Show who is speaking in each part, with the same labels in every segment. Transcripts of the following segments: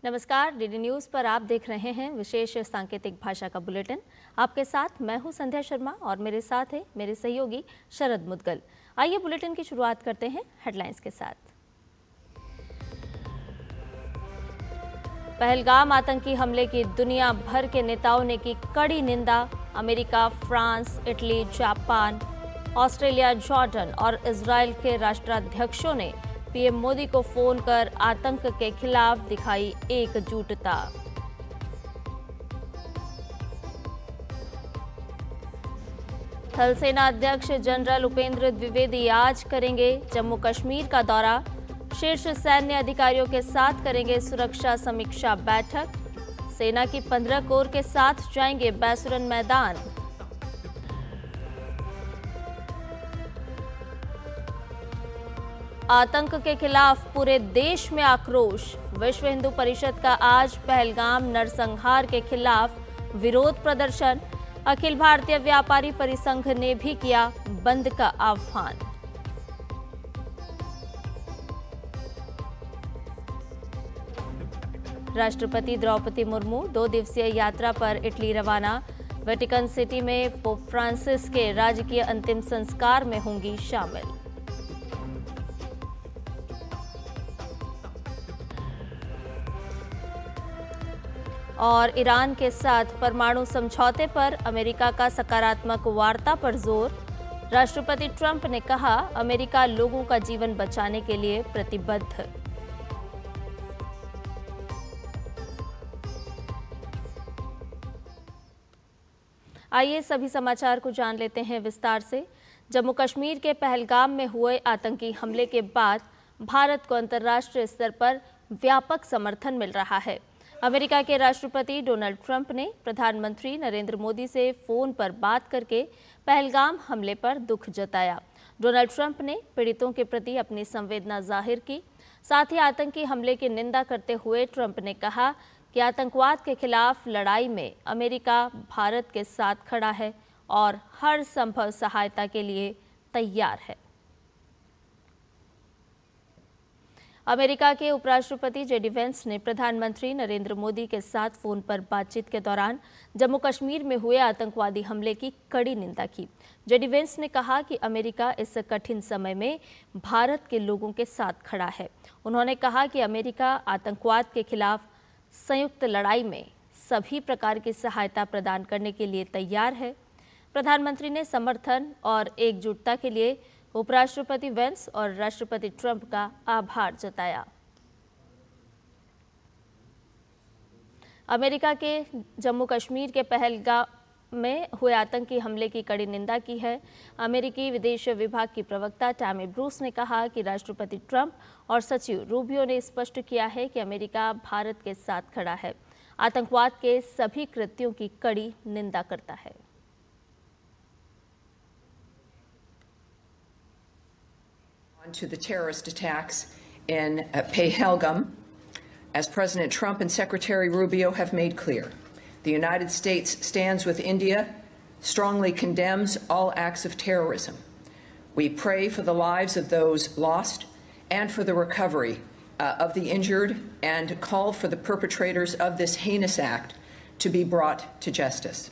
Speaker 1: नमस्कार, DD news पर आप देख रहे हैं विशेष सांकेतिक भाषा का बुलेटिन। आपके साथ मैं हूं संध्या शर्मा और मेरे साथ है मेरे सहयोगी शरद मुदगल। आइए बुलेटिन की शुरुआत करते हैं हेडलाइंस के साथ। पहलगाम आतंकी हमले की दुनिया भर के नेताओं ने की कड़ी निंदा। America, France, Italy, Japan, Australia, Jordan और इजराइल के राष्ट्राध्यक्षों ने पीएम मोदी को फोन कर आतंक के खिलाफ दिखाई एकजुटता। थल सेना अध्यक्ष जनरल उपेंद्र द्विवेदी आज करेंगे जम्मू कश्मीर का दौरा। शीर्ष सैन्य अधिकारियों के साथ करेंगे सुरक्षा समीक्षा बैठक। सेना की 15 कोर के साथ जाएंगे बैसुरन मैदान। आतंक के खिलाफ पूरे देश में आक्रोश। विश्व हिंदू परिषद का आज पहलगाम नरसंहार के खिलाफ विरोध प्रदर्शन। अखिल भारतीय व्यापारी परिसंघ ने भी किया बंद का आह्वान। राष्ट्रपति द्रौपदी मुर्मू 2 दिवसीय यात्रा पर इटली रवाना। वेटिकन सिटी में पोप फ्रांसिस के राजकीय अंतिम संस्कार में होंगी शामिल। और ईरान के साथ परमाणु समझौते पर अमेरिका का सकारात्मक वार्ता पर जोर। राष्ट्रपति ट्रंप ने कहा, अमेरिका लोगों का जीवन बचाने के लिए प्रतिबद्ध। आइए सभी समाचार को जान लेते हैं विस्तार से। जम्मू कश्मीर के पहलगाम में हुए आतंकी हमले के बाद भारत को अंतर्राष्ट्रीय स्तर पर व्यापक समर्थन मिल रहा है। अमेरिका के राष्ट्रपति डोनाल्ड ट्रंप ने प्रधानमंत्री नरेंद्र मोदी से फोन पर बात करके पहलगाम हमले पर दुख जताया। डोनाल्ड ट्रंप ने पीड़ितों के प्रति अपनी संवेदना जाहिर की। साथ ही आतंकी हमले की निंदा करते हुए ट्रंप ने कहा कि आतंकवाद के खिलाफ लड़ाई में अमेरिका भारत के साथ खड़ा है और हर संभव सहायता के लिए तैयार है। अमेरिका के उपराष्ट्रपति जेडी वेंस ने प्रधानमंत्री नरेंद्र मोदी के साथ फोन पर बातचीत के दौरान जम्मू कश्मीर में हुए आतंकवादी हमले की कड़ी निंदा की। जेडी वेंस ने कहा कि अमेरिका इस कठिन समय में भारत के लोगों के साथ खड़ा है। उन्होंने कहा कि अमेरिका आतंकवाद के खिलाफ संयुक्त लड़ाई में सभी प्रकार की सहायता प्रदान करने के लिए तैयार है। प्रधानमंत्री ने समर्थन और एकजुटता के लिए उपराष्ट्रपति वेंस और राष्ट्रपति ट्रंप का आभार जताया। अमेरिका के जम्मू कश्मीर के पहलगाम में हुए आतंकी हमले की कड़ी निंदा की है। अमेरिकी विदेश विभाग की प्रवक्ता टैमी ब्रूस ने कहा कि राष्ट्रपति ट्रंप और सचिव रूबियो ने स्पष्ट किया है कि अमेरिका भारत के साथ खड़ा है, आतंकवाद के सभी कृत्यों की कड़ी निंदा करता है।
Speaker 2: To the terrorist attacks in Pahalgam, as President Trump and Secretary Rubio have made clear, the United States stands with India, strongly condemns all acts of terrorism. We pray for the lives of those lost and for the recovery of the injured and call for the perpetrators of this heinous act to be brought to justice.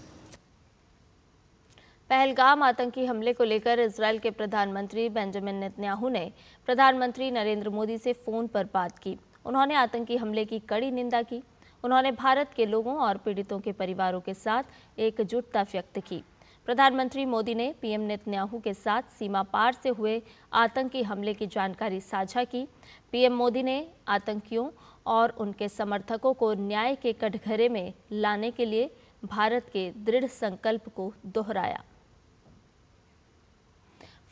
Speaker 1: Pahalgam आतंकी हमले को लेकर Israel के प्रधानमंत्री Benjamin Netanyahu ने प्रधानमंत्री नरेंद्र मोदी से phone पर बात की। उन्होंने आतंकी हमले की कड़ी निंदा की। उन्होंने भारत के लोगों और पीड़ितों के परिवारों के साथ एकजुटता व्यक्त की। प्रधानमंत्री मोदी ने पीएम नेतन्याहू के साथ सीमा पार से हुए आतंकी हमले की जानकारी साझा की। पीएम मोदी ने आतंकियों और उनके समर्थकों को न्याय के कटघरे में लाने के लिए भारत के दृढ़ संकल्प को दोहराया।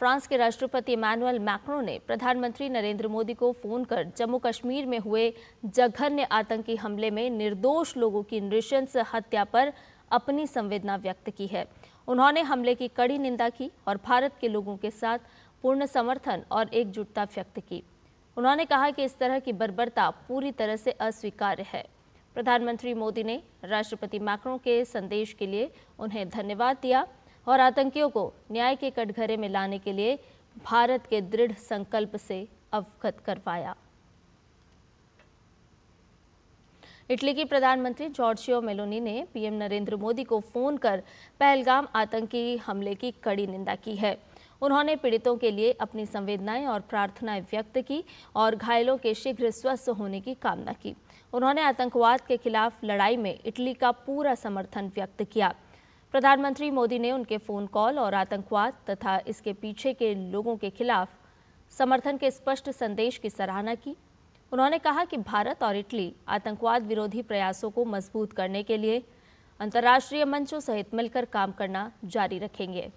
Speaker 1: फ्रांस के राष्ट्रपति इमैनुअल मैक्रों ने प्रधानमंत्री नरेंद्र मोदी को फोन कर जम्मू कश्मीर में हुए जघन्य आतंकी हमले में निर्दोष लोगों की नृशंस हत्या पर अपनी संवेदना व्यक्त की है। उन्होंने हमले की कड़ी निंदा की और भारत के लोगों के साथ पूर्ण समर्थन और एकजुटता व्यक्त की। उन्होंने कहा कि इस तरह की बर्बरता पूरी तरह से अस्वीकार्य है। प्रधानमंत्री मोदी ने राष्ट्रपति मैक्रों के संदेश के लिए उन्हें धन्यवाद दिया। और आतंकियों को न्याय के कटघरे में लाने के लिए भारत के दृढ़ संकल्प से अवगत करवाया। इटली की प्रधानमंत्री जॉर्जिया मेलोनी ने पीएम नरेंद्र मोदी को फोन कर पहलगाम आतंकी हमले की कड़ी निंदा की है। उन्होंने पीड़ितों के लिए अपनी संवेदनाएं और प्रार्थनाएं व्यक्त की और घायलों के शीघ्र स्वस्थ होने की कामना की। उन्होंने आतंकवाद के खिलाफ लड़ाई में इटली का पूरा समर्थन व्यक्त किया। प्रधानमंत्री मोदी ने उनके फोन कॉल और आतंकवाद तथा इसके पीछे के लोगों के खिलाफ समर्थन के स्पष्ट संदेश की सराहना की। उन्होंने कहा कि भारत और इटली आतंकवाद विरोधी प्रयासों को मजबूत करने के लिए अंतर्राष्ट्रीय मंचों सहित मिलकर काम करना जारी रखेंगे।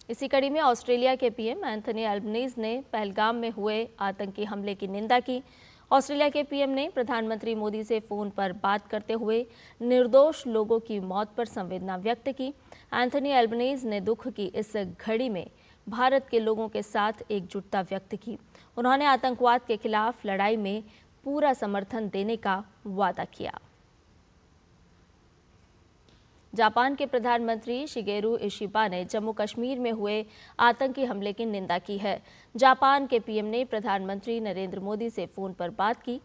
Speaker 1: इसी कड़ी में ऑस्ट्रेलिया के पीएम एंथनी एल्बनीज ने पहलगाम में हुए आतंकी हमले की निंदा की। ऑस्ट्रेलिया के पीएम ने प्रधानमंत्री मोदी से फोन पर बात करते हुए निर्दोष लोगों की मौत पर संवेदना व्यक्त की। एंथनी एल्बनीज ने दुख की इस घड़ी में भारत के लोगों के साथ एकजुटता व्यक्त की। उन्होंने आतंकवाद के खिलाफ लड़ाई में पूरा समर्थन देने का वादा किया। जापान के प्रधानमंत्री शिगेरू इशिबा ने जम्मू कश्मीर में हुए आतंकी हमले की निंदा की है। जापान के पीएम ने प्रधानमंत्री नरेंद्र मोदी से फोन पर बात की।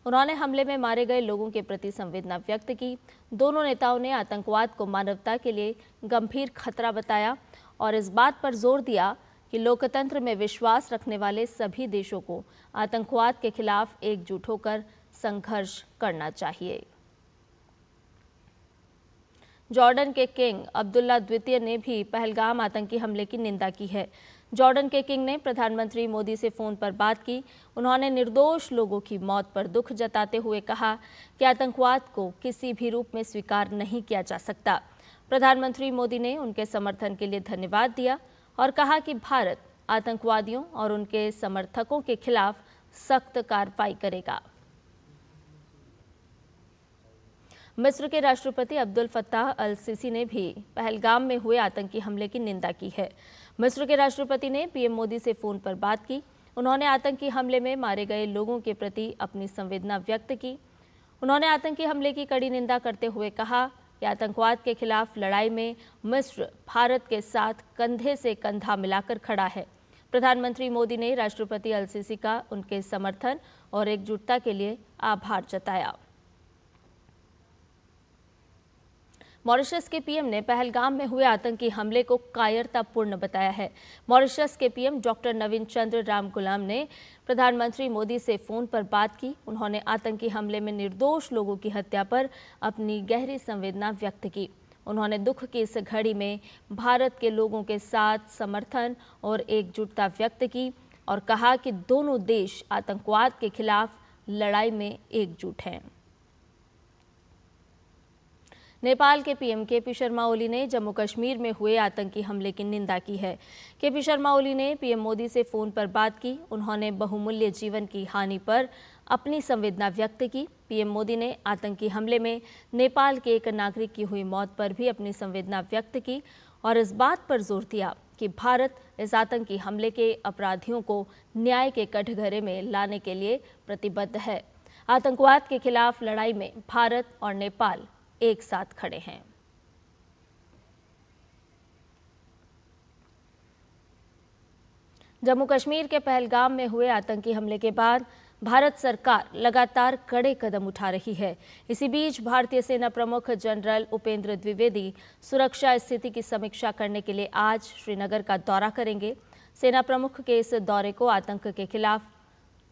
Speaker 1: उन्होंने हमले में मारे गए लोगों के प्रति संवेदना व्यक्त की। दोनों नेताओं ने आतंकवाद को मानवता के लिए गंभीर खतरा बताया और इस बात पर जोर दिया कि लोकतंत्र में विश्वास रखने वाले सभी देशों को आतंकवाद के खिलाफ एकजुट होकर संघर्ष करना चाहिए। जॉर्डन के किंग अब्दुल्ला द्वितीय ने भी पहलगाम आतंकी हमले की निंदा की है। जॉर्डन के किंग ने प्रधानमंत्री मोदी से फोन पर बात की। उन्होंने निर्दोष लोगों की मौत पर दुख जताते हुए कहा कि आतंकवाद को किसी भी रूप में स्वीकार नहीं किया जा सकता। प्रधानमंत्री मोदी ने उनके समर्थन के लिए धन्यवाद दिया और कहा कि भारत आतंकवादियों और उनके समर्थकों के खिलाफ सख्त कार्रवाई करेगा। मिस्र के राष्ट्रपति अब्दुल फत्ताह अल सीसी ने भी पहलगाम में हुए आतंकी हमले की निंदा की है। मिस्र के राष्ट्रपति ने पीएम मोदी से फोन पर बात की। उन्होंने आतंकी हमले में मारे गए लोगों के प्रति अपनी संवेदना व्यक्त की। उन्होंने आतंकी हमले की कड़ी निंदा करते हुए कहा कि आतंकवाद के खिलाफ लड़ाई में मिस्र भारत के साथ कंधे से कंधा मिलाकर खड़ा है। प्रधानमंत्री मोदी ने राष्ट्रपति अल सीसी का उनके समर्थन और एकजुटता के लिए आभार जताया। मॉरिशस के पीएम ने पहलगाम में हुए आतंकी हमले को कायरतापूर्ण बताया है। मॉरिशस के पीएम डॉक्टर नवीन चंद्र रामगुलाम ने प्रधानमंत्री मोदी से फोन पर बात की। उन्होंने आतंकी हमले में निर्दोष लोगों की हत्या पर अपनी गहरी संवेदना व्यक्त की। उन्होंने दुख की इस घड़ी में भारत के लोगों के साथ समर्थन और एकजुटता व्यक्त की और कहा कि दोनों देश आतंकवाद के खिलाफ लड़ाई में एकजुट हैं। नेपाल के पीएम केपी शर्मा ओली ने जम्मू कश्मीर में हुए आतंकी हमले की निंदा की है। केपी शर्मा ओली ने पीएम मोदी से फोन पर बात की। उन्होंने बहुमूल्य जीवन की हानि पर अपनी संवेदना व्यक्त की। पीएम मोदी ने आतंकी हमले में नेपाल के एक नागरिक की हुई मौत पर भी अपनी संवेदना व्यक्त की और इस बात पर जोर दिया कि भारत इस आतंकी हमले के अपराधियों को न्याय के कटघरे में लाने के लिए प्रतिबद्ध है। आतंकवाद के खिलाफ लड़ाई में भारत और नेपाल एक साथ खड़े हैं। जम्मू कश्मीर के पहलगाम में हुए आतंकी हमले के बाद भारत सरकार लगातार कड़े कदम उठा रही है। इसी बीच भारतीय सेना प्रमुख जनरल उपेंद्र द्विवेदी सुरक्षा स्थिति की समीक्षा करने के लिए आज श्रीनगर का दौरा करेंगे। सेना प्रमुख के इस दौरे को आतंक के खिलाफ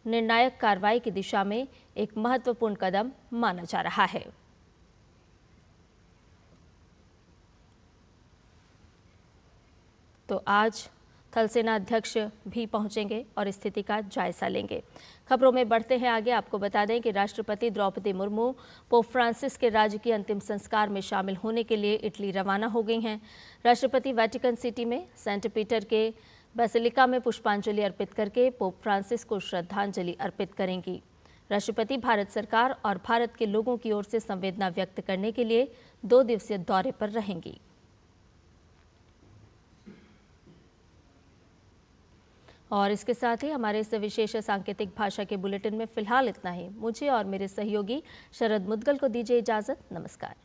Speaker 1: निर्णायक कार्रवाई की दिशा में एक महत्वपूर्ण कदम माना जा रहा है। तो आज थल सेना अध्यक्ष भी पहुंचेंगे और स्थिति का जायजा लेंगे। खबरों में बढ़ते हैं आगे। आपको बता दें कि राष्ट्रपति द्रौपदी मुर्मू पोप फ्रांसिस के राजकीय अंतिम संस्कार में शामिल होने के लिए इटली रवाना हो गई हैं। राष्ट्रपति वेटिकन सिटी में सेंट पीटर के बेसिलिका में पुष्पांजलि अर्पित करके पोप फ्रांसिस को श्रद्धांजलि अर्पित करेंगी। राष्ट्रपति भारत सरकार और भारत के लोगों की ओर से संवेदना व्यक्त करने के लिए 2 दिवसीय दौरे पर रहेंगी। और इसके साथ ही हमारे इस विशेष सांकेतिक भाषा के बुलेटिन में फिलहाल इतना ही। मुझे और मेरे सहयोगी शरद मुदगल को दीजिए इजाजत। नमस्कार।